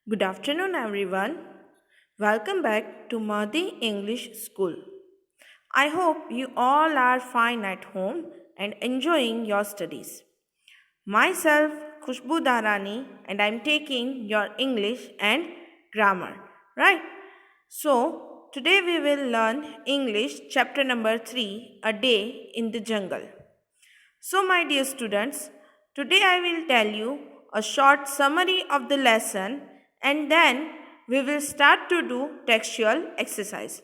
Good afternoon, everyone. Welcome back to Mahdi English School. I hope you all are fine at home and enjoying your studies. Myself, Khushbu Darani, and I'm taking your English and grammar. Right? So, today we will learn English chapter number 3, A Day in the Jungle. So, my dear students, today I will tell you a short summary of the lesson and then we will start to do textual exercise.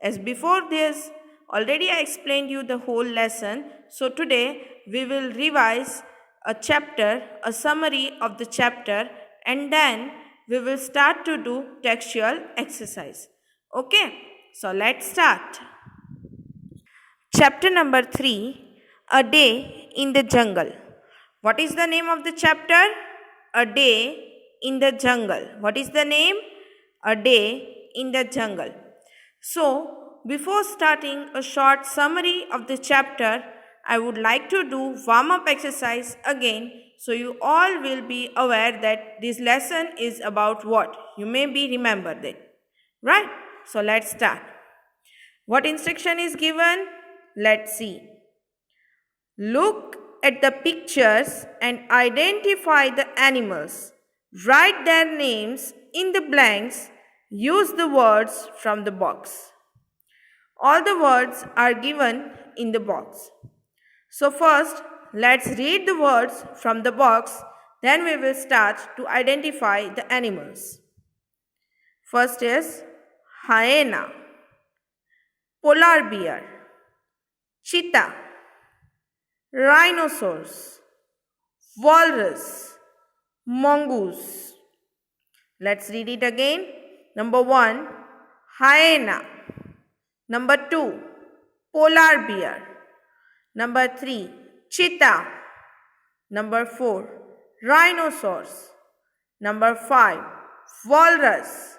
As before this, already I explained you the whole lesson. So, today we will revise a chapter, a summary of the chapter, and then we will start to do textual exercise. Okay, so let's start. Chapter number 3, A Day in the Jungle. What is the name of the chapter? A Day in the Jungle. What is the name? A Day in the Jungle. So, before starting a short summary of the chapter, I would like to do warm-up exercise again so you all will be aware that this lesson is about what. You may be remembered it. Right? So, let's start. What instruction is given? Let's see. Look at the pictures and identify the animals. Write their names in the blanks. Use the words from the box. All the words are given in the box. So first, let's read the words from the box. Then we will start to identify the animals. First is hyena, polar bear, cheetah, rhinoceros, walrus, mongoose. Let's read it again. Number 1, hyena. Number 2, polar bear. Number 3, cheetah. Number 4, rhinoceros. Number 5, walrus.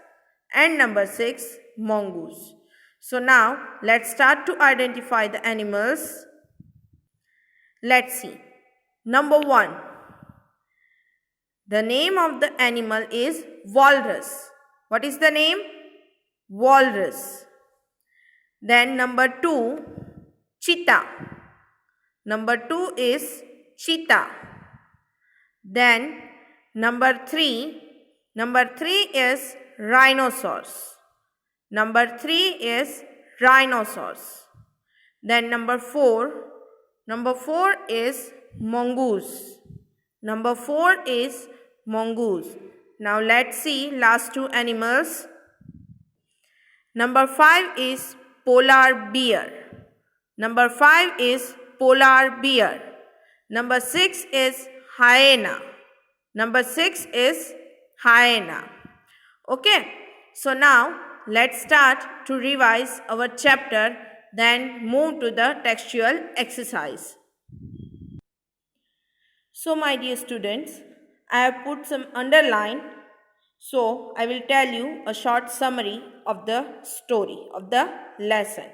And number 6, mongoose. So now let's start to identify the animals. Let's see. Number 1. The name of the animal is walrus. What is the name? Walrus. Then number 2, cheetah. Number 2 is cheetah. Then number 3 is rhinoceros. Number 3 is rhinoceros. Then number 4 is mongoose. Number 4 is mongoose. Now let's see last two animals. Number 5 is polar bear. Number 5 is polar bear. Number 6 is hyena. Number 6 is hyena. Okay. So now let's start to revise our chapter, then move to the textual exercise. So my dear students, I have put some underline. So I will tell you a short summary of the story, of the lesson.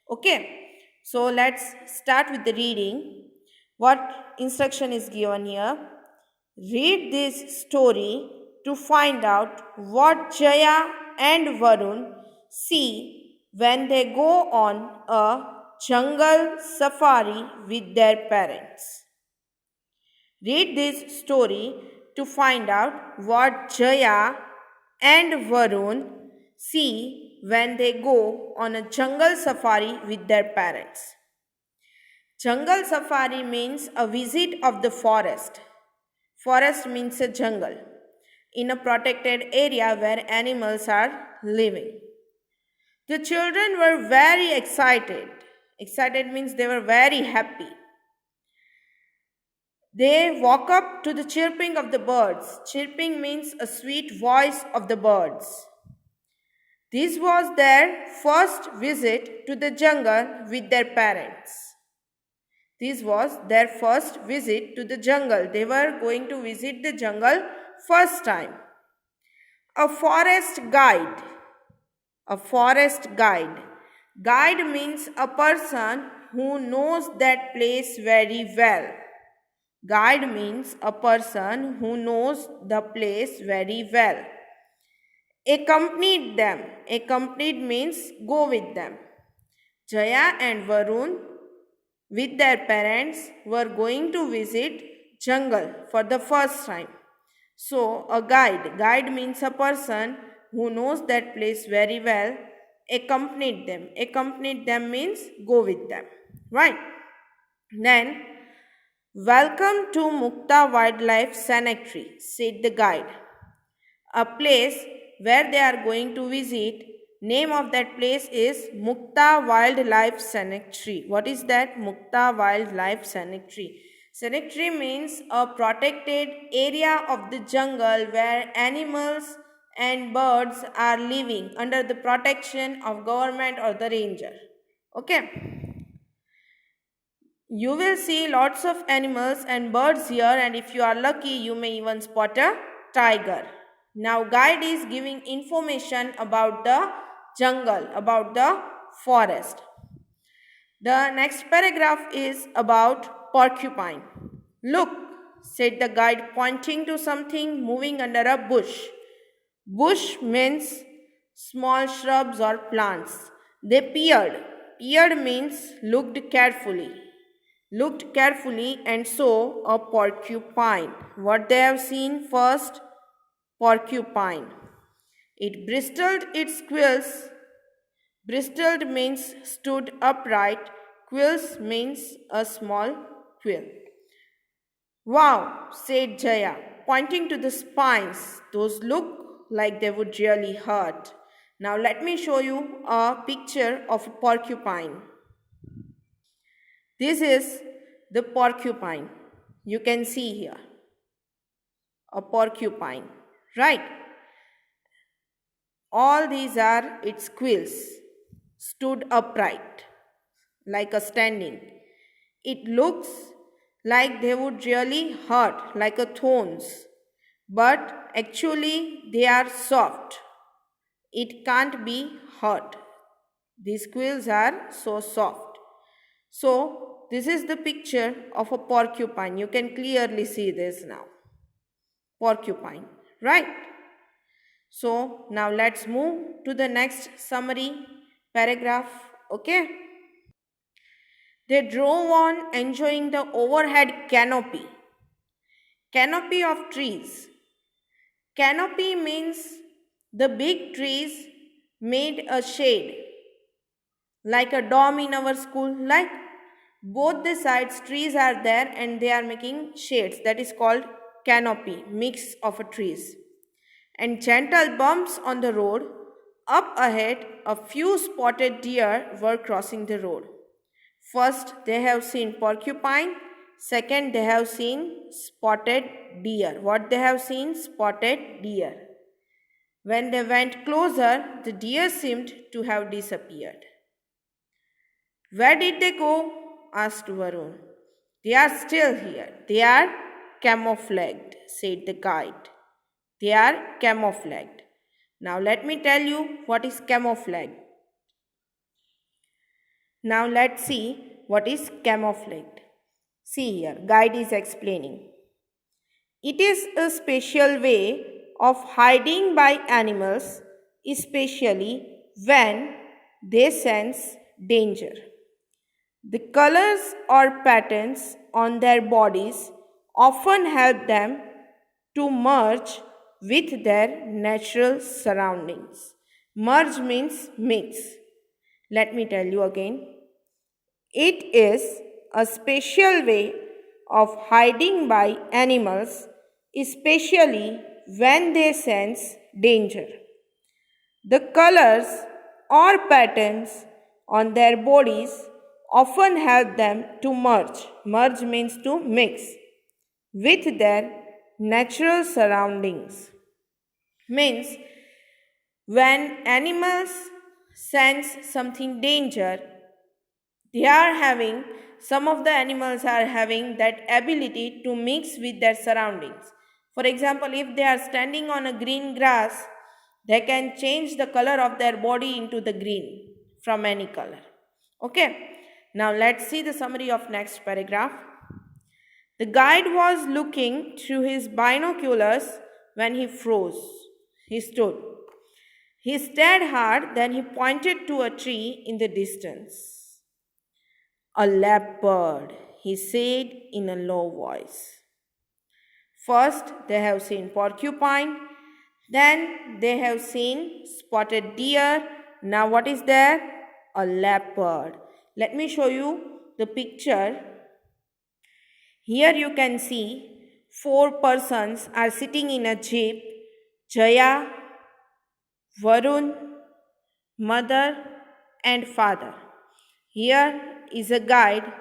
Okay. So let's start with the reading. What instruction is given here? Read this story to find out what Jaya and Varun see when they go on a jungle safari with their parents. Read this story to find out what Jaya and Varun see when they go on a jungle safari with their parents. Jungle safari means a visit of the forest. Forest means a jungle in a protected area where animals are living. The children were very excited. Excited means they were very happy. They walk up to the chirping of the birds. Chirping means a sweet voice of the birds. This was their first visit to the jungle with their parents. This was their first visit to the jungle. They were going to visit the jungle first time. A forest guide. A forest guide. Guide means a person who knows that place very well. Guide means a person who knows the place very well. accompanied them. Accompanied means go with them. Jaya and Varun with their parents were going to visit jungle for the first time. So a guide means a person who knows that place very well, accompanied them. Accompanied them means go with them. Right? Then, welcome to Mukta Wildlife Sanctuary, said the guide. A place where they are going to visit. Name of that place is Mukta Wildlife Sanctuary. What is that? Mukta Wildlife Sanctuary. Sanctuary means a protected area of the jungle where animals and birds are living under the protection of government or the ranger. Okay. You will see lots of animals and birds here, and if you are lucky, you may even spot a tiger. Now, guide is giving information about the jungle, about the forest. The next paragraph is about porcupine. Look, said the guide, pointing to something moving under a bush. Bush means small shrubs or plants. They peered. Peered means looked carefully. Looked carefully and saw a porcupine. What they have seen first? Porcupine. It bristled its quills. Bristled means stood upright. Quills means a small quill. Wow, said Jaya, pointing to the spines. Those look like they would really hurt. Now let me show you a picture of a porcupine. This is the porcupine. You can see here a porcupine, right? All these are its quills, stood upright like a standing. It looks like they would really hurt, like a thorns, but actually they are soft. It can't be hurt. These quills are so soft. So, this is the picture of a porcupine. You can clearly see this now. Porcupine, right? So, now let's move to the next summary paragraph. Okay? They drove on enjoying the overhead canopy. Canopy of trees. Canopy means the big trees made a shade, like a dome in our school, like both the sides trees are there and they are making shades. That is called canopy, mix of a trees. And gentle bumps on the road. Up ahead, a few spotted deer were crossing the road. First, they have seen porcupine. Second, they have seen spotted deer. What they have seen? Spotted deer. When they went closer, the deer seemed to have disappeared. Where did they go? Asked Varun. They are still here. They are camouflaged, said the guide. They are camouflaged. Now let me tell you what is camouflage. Now let's see what is camouflaged. See here, guide is explaining. It is a special way of hiding by animals, especially when they sense danger. The colors or patterns on their bodies often help them to merge with their natural surroundings. Merge means mix. Let me tell you again. It is a special way of hiding by animals, especially when they sense danger. The colors or patterns on their bodies often help them to merge. Merge means to mix with their natural surroundings. Means when animals sense something danger, some of the animals are having that ability to mix with their surroundings. For example, if they are standing on a green grass, they can change the color of their body into the green from any color. Okay. Now let's see the summary of next paragraph. The guide was looking through his binoculars when he froze. He stood. He stared hard, then he pointed to a tree in the distance. A leopard, he said in a low voice. First, they have seen porcupine, then they have seen spotted deer. Now, what is there? A leopard. Let me show you the picture. Here you can see 4 persons are sitting in a jeep. Jaya, Varun, mother, and father. Here is a guide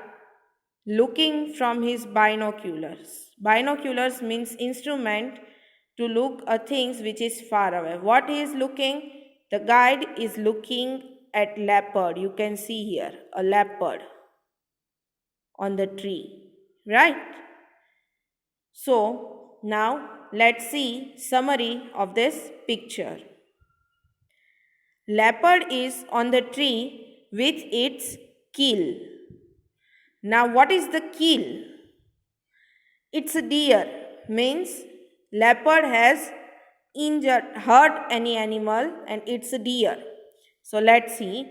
looking from his binoculars. Binoculars means instrument to look at things which is far away. What he is looking? The guide is looking at leopard. You can see here a leopard on the tree, right? So now let's see summary of this picture. Leopard is on the tree with its kill. Now what is the kill? It's a deer, means leopard has hurt any animal and it's a deer. So let's see.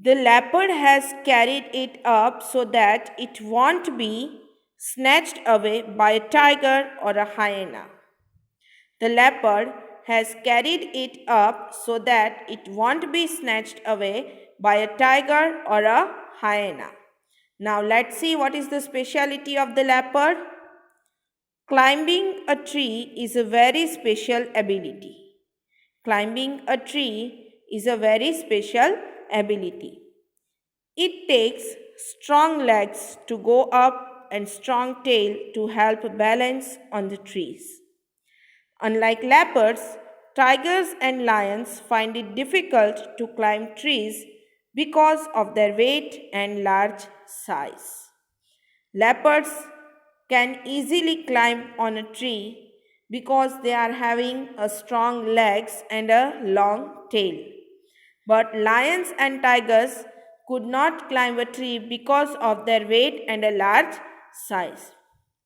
The leopard has carried it up so that it won't be snatched away by a tiger or a hyena. The leopard has carried it up so that it won't be snatched away by a tiger or a hyena. Now let's see what is the speciality of the leopard. Climbing a tree is a very special ability. Climbing a tree is a very special ability. It takes strong legs to go up and strong tail to help balance on the trees. Unlike leopards, tigers and lions find it difficult to climb trees because of their weight and large size. Leopards can easily climb on a tree because they are having a strong legs and a long tail. But lions and tigers could not climb a tree because of their weight and a large size.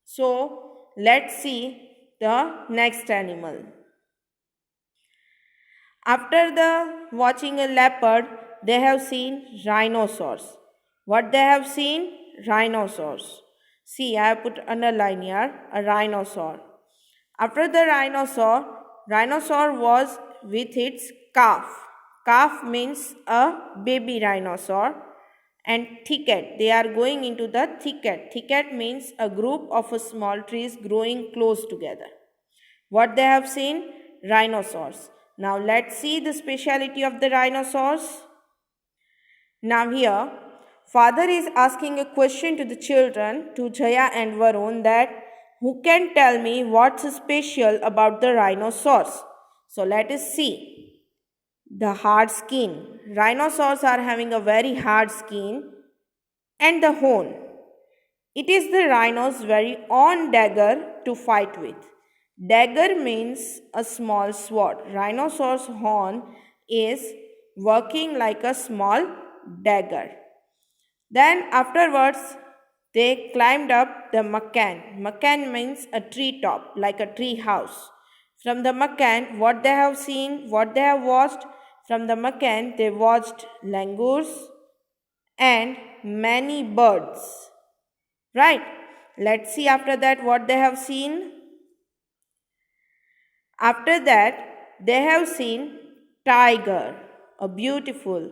So let's see the next animal. After watching a leopard, they have seen rhinoceros. What they have seen? Rhinoceros. See, I have put underline here, a rhinoceros. After the rhinoceros was with its calf. Calf means a baby rhinoceros. And thicket, they are going into the thicket. Thicket means a group of small trees growing close together. What they have seen? Rhinoceros. Now let's see the speciality of the rhinoceros. Now here, father is asking a question to the children, to Jaya and Varun, that who can tell me what's special about the rhinoceros? So let us see. The hard skin. Rhinoceros are having a very hard skin, and the horn. It is the rhino's very own dagger to fight with. Dagger means a small sword. Rhinoceros' horn is working like a small dagger. Then afterwards, they climbed up the macan. Macan means a tree top, like a tree house. From the macan, what they have seen, what they have watched, from the macan, they watched langurs and many birds. Right? Let's see after that what they have seen. After that, they have seen tiger, a beautiful.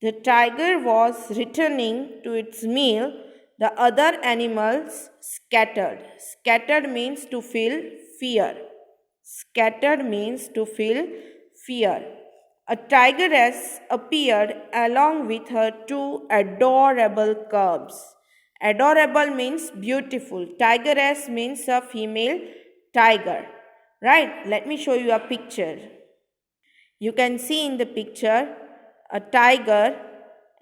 The tiger was returning to its meal. The other animals scattered. Scattered means to feel fear. Scattered means to feel fear. A tigress appeared along with her 2 adorable cubs. Adorable means beautiful. Tigress means a female tiger. Right? Let me show you a picture. You can see in the picture a tiger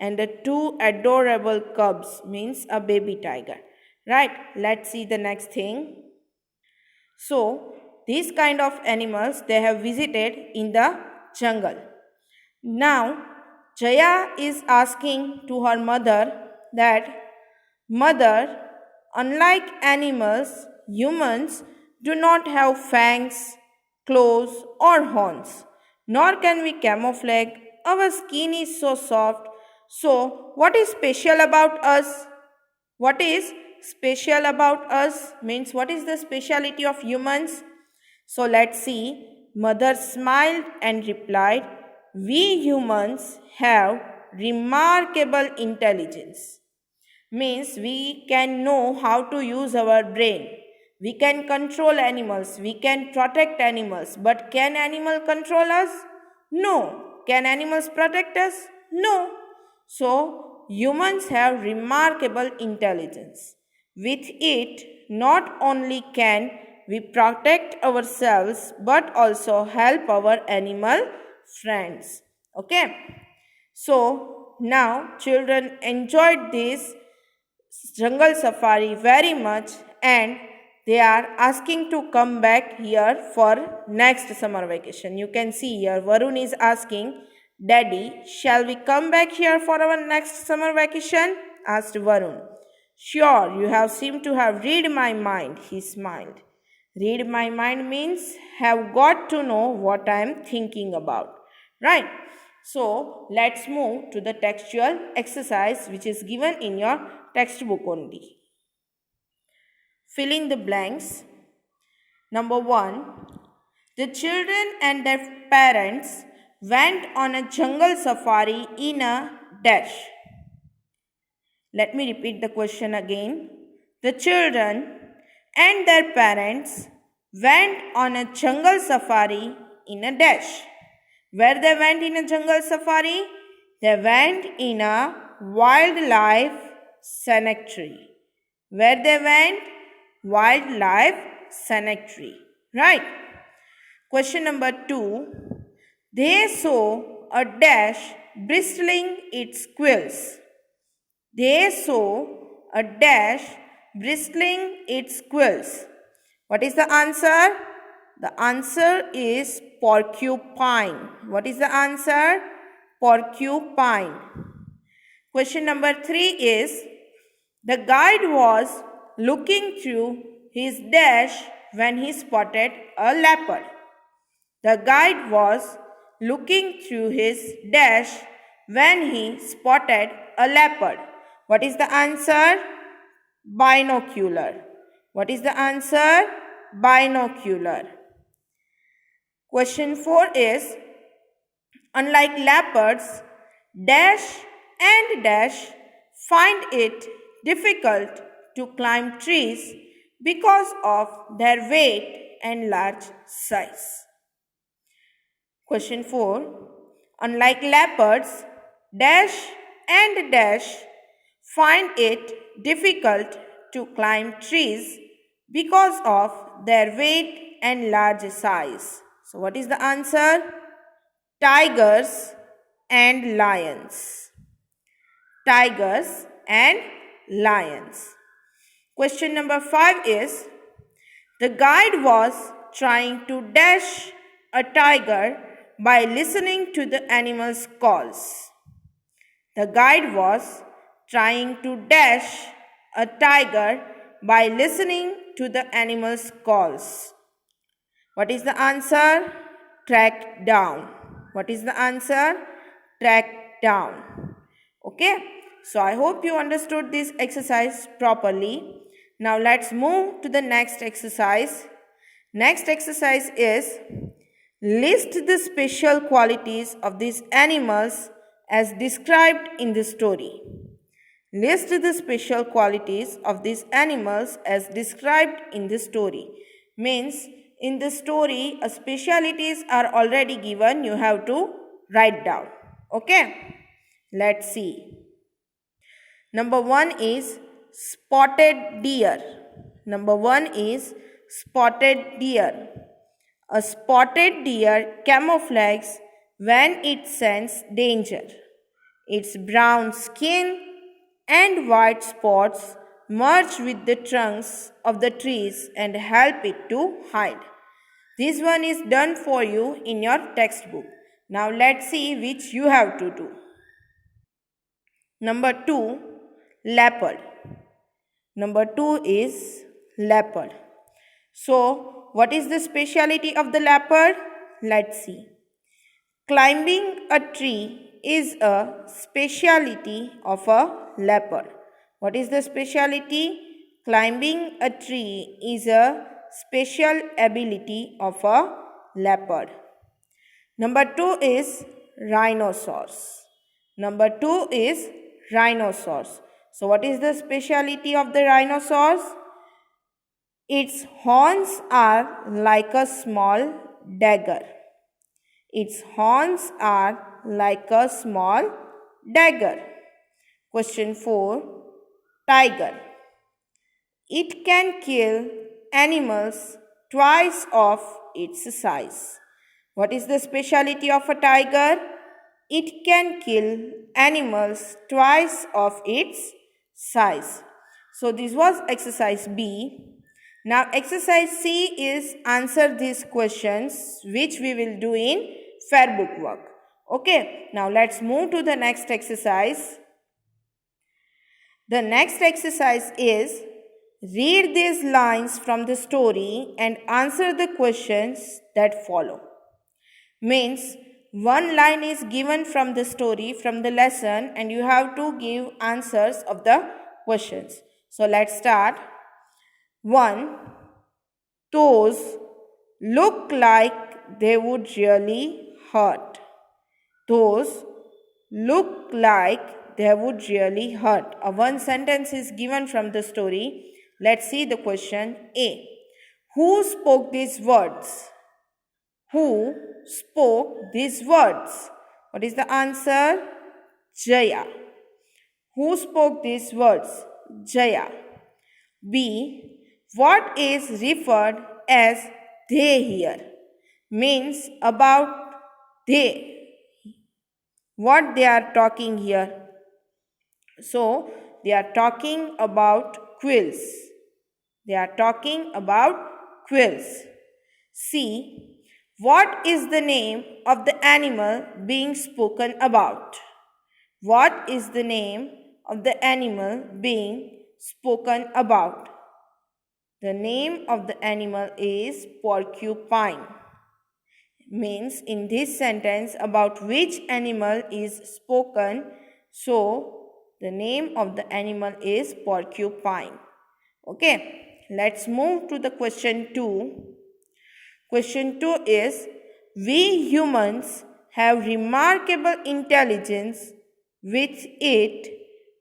and the 2 adorable cubs means a baby tiger. Right? Let's see the next thing. So, these kind of animals they have visited in the jungle. Now, Jaya is asking to her mother that, Mother, unlike animals, humans do not have fangs, claws or horns. nor can we camouflage. Our skin is so soft. So, what is special about us? What is special about us means what is the speciality of humans? So let's see. Mother smiled and replied, "We humans have remarkable intelligence." Means we can know how to use our brain. We can control animals, we can protect animals, but can animal control us? No. Can animals protect us? No. So humans have remarkable intelligence. With it, not only can we protect ourselves but also help our animal friends. Okay. So now children enjoyed this jungle safari very much and they are asking to come back here for next summer vacation. You can see here Varun is asking, "Daddy, shall we come back here for our next summer vacation?" asked Varun. "Sure, you have seemed to have read my mind," he smiled. Read my mind means have got to know what I am thinking about. Right? So let's move to the textual exercise which is given in your textbook only. Fill in the blanks. Number 1. The children and their parents went on a jungle safari in a dash. Let me repeat the question again. The children and their parents went on a jungle safari in a dash. Where they went in a jungle safari? They went in a wildlife sanctuary. Where they went? Wildlife sanctuary. Right. Question number 2. They saw a dash bristling its quills. They saw a dash bristling its quills. What is the answer? The answer is porcupine. What is the answer? Porcupine. Question number 3 is, the guide was looking through his dash when he spotted a leopard. The guide was looking through his dash when he spotted a leopard. What is the answer? Binocular. What is the answer? Binocular. Question 4 is, unlike leopards, dash and dash find it difficult to climb trees because of their weight and large size. Question 4. Unlike leopards, dash and dash find it difficult to climb trees because of their weight and large size. So, what is the answer? Tigers and lions. Tigers and lions. Question number 5 is, the guide was trying to dash a tiger by listening to the animal's calls. The guide was trying to dash a tiger by listening to the animal's calls. What is the answer? Track down. What is the answer? Track down. Okay. So I hope you understood this exercise properly. Now let's move to the next exercise. Next exercise is, list the special qualities of these animals as described in the story. List the special qualities of these animals as described in the story. Means in the story, specialities are already given. You have to write down. Okay. Let's see. Number 1 is spotted deer. Number 1 is spotted deer. A spotted deer camouflages when it scents danger. Its brown skin and white spots merge with the trunks of the trees and help it to hide. This one is done for you in your textbook. Now let's see which you have to do. Number 2, leopard. Number 2 is leopard. So, what is the speciality of the leopard? Let's see. Climbing a tree is a speciality of a leopard. What is the speciality? Climbing a tree is a special ability of a leopard. Number 2 is rhinoceros. Number 2 is rhinoceros. So what is the speciality of the rhinoceros? Its horns are like a small dagger. Its horns are like a small dagger. Question 4. Tiger. It can kill animals twice of its size. What is the speciality of a tiger? It can kill animals twice of its size. So this was exercise B. Now exercise C is answer these questions which we will do in fair book work. Okay, now let's move to the next exercise. The next exercise is read these lines from the story and answer the questions that follow. Means one line is given from the story, from the lesson, and you have to give answers of the questions. So let's start. 1. Those look like they would really hurt. Those look like they would really hurt. A one sentence is given from the story. Let's see the question. A. Who spoke these words? Who spoke these words? What is the answer? Jaya. Who spoke these words? Jaya. B. What is referred as they here? Means about they. What they are talking here? So, they are talking about quills. They are talking about quills. C. What is the name of the animal being spoken about? What is the name of the animal being spoken about? The name of the animal is porcupine. Means in this sentence about which animal is spoken, so the name of the animal is porcupine. Okay, let's move to the question 2. Question 2 is, we humans have remarkable intelligence. With it,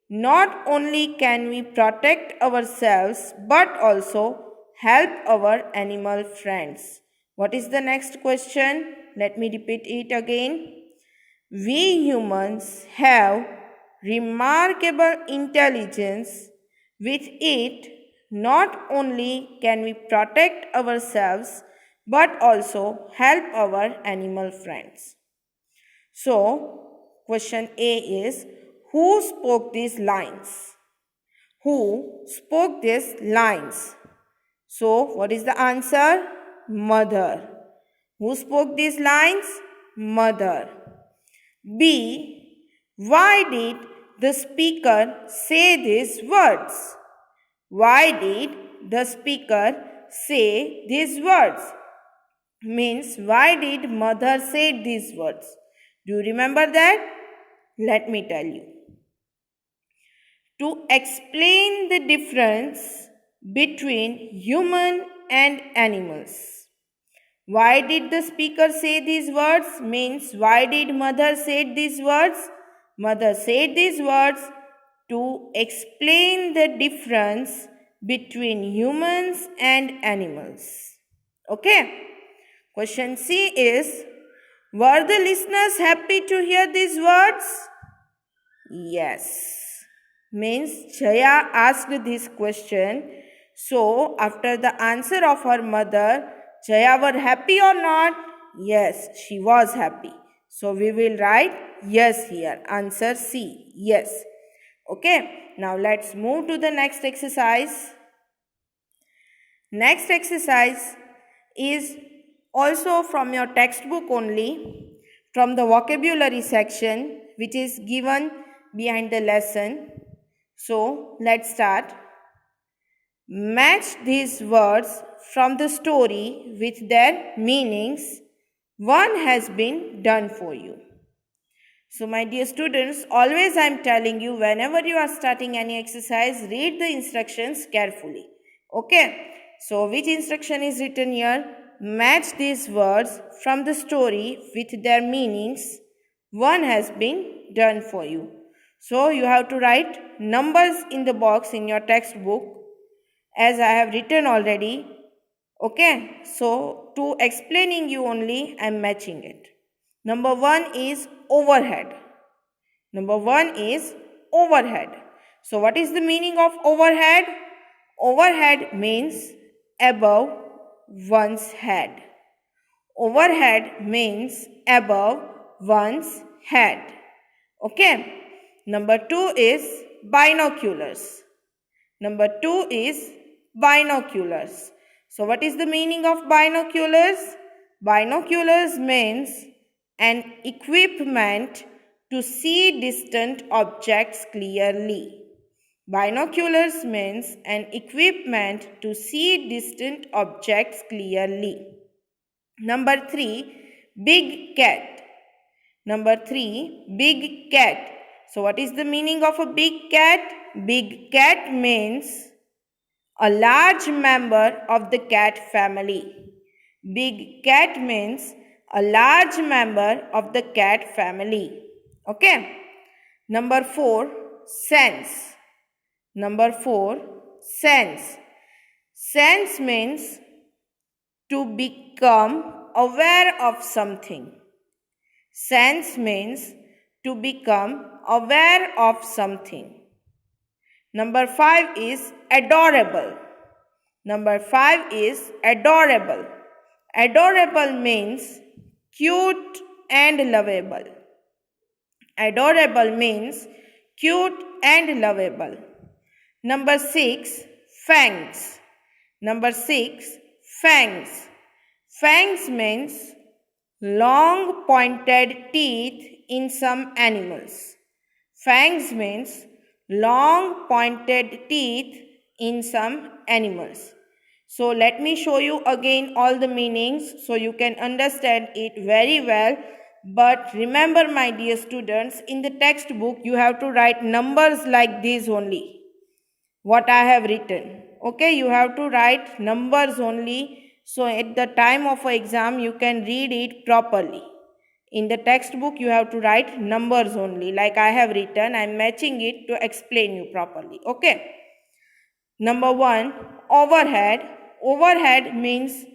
not only can we protect ourselves but also help our animal friends. What is the next question? Let me repeat it again. We humans have remarkable intelligence. With it, not only can we protect ourselves but also help our animal friends. So, question A is, who spoke these lines? Who spoke these lines? So, what is the answer? Mother. Who spoke these lines? Mother. B. Why did the speaker say these words? Why did the speaker say these words? Means why did mother say these words? Do you remember that? Let me tell you. To explain the difference between human and animals. Why did the speaker say these words? Means why did mother say these words? Mother said these words to explain the difference between humans and animals. Okay? Question C is, were the listeners happy to hear these words? Yes. Means Jaya asked this question. So, after the answer of her mother, Jaya were happy or not? Yes, she was happy. So, we will write yes here. Answer C. Yes. Okay. Now, let's move to the next exercise. Next exercise is also from your textbook only, from the vocabulary section, which is given behind the lesson. So, let's start. Match these words from the story with their meanings. One has been done for you. So, my dear students, always I am telling you, whenever you are starting any exercise, read the instructions carefully. Okay? So, which instruction is written here? Match these words from the story with their meanings. One has been done for you. So, you have to write numbers in the box in your textbook as I have written already. Okay? So, to explaining you only, I am matching it. Number 1 is overhead. Number 1 is overhead. So, what is the meaning of overhead? Overhead means above one's head. Overhead means above one's head. Okay. Number 2 is binoculars. Number 2 is binoculars. So, what is the meaning of binoculars? Binoculars means an equipment to see distant objects clearly. Binoculars means an equipment to see distant objects clearly. Number 3, big cat. Number 3, big cat. So, what is the meaning of a big cat? Big cat means a large member of the cat family. Big cat means a large member of the cat family. Okay. Number 4, sense. Number 4, sense. Sense means to become aware of something. Sense means to become aware of something. Number 5 is adorable. Number 5 is adorable. Adorable means cute and lovable. Adorable means cute and lovable. Number 6, fangs. Number 6, fangs. Fangs means long pointed teeth in some animals. Fangs means long pointed teeth in some animals. So let me show you again all the meanings so you can understand it very well. But remember, my dear students, in the textbook you have to write numbers like this only. What I have written. Okay, you have to write numbers only. So at the time of an exam you can read it properly. In the textbook, you have to write numbers only. Like I have written, I am matching it to explain you properly. Okay. Number 1, overhead. Overhead means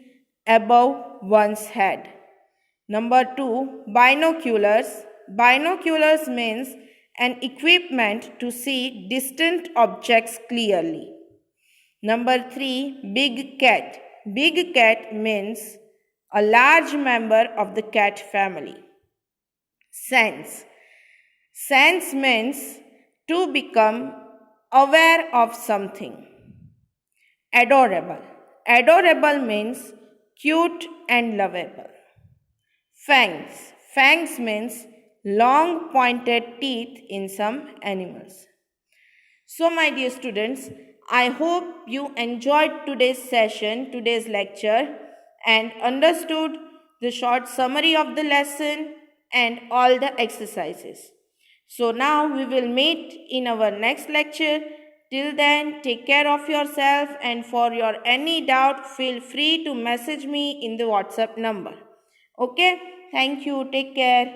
above one's head. Number 2, binoculars. Binoculars means an equipment to see distant objects clearly. Number 3, big cat. Big cat means a large member of the cat family. Sense. Sense means to become aware of something. Adorable. Adorable means cute and lovable. Fangs. Fangs means long pointed teeth in some animals. So, my dear students, I hope you enjoyed today's session, today's lecture, and understood the short summary of the lesson and all the exercises. So now we will meet in our next lecture. Till then, take care of yourself, and for your any doubt, feel free to message me in the WhatsApp number. Okay, thank you, take care.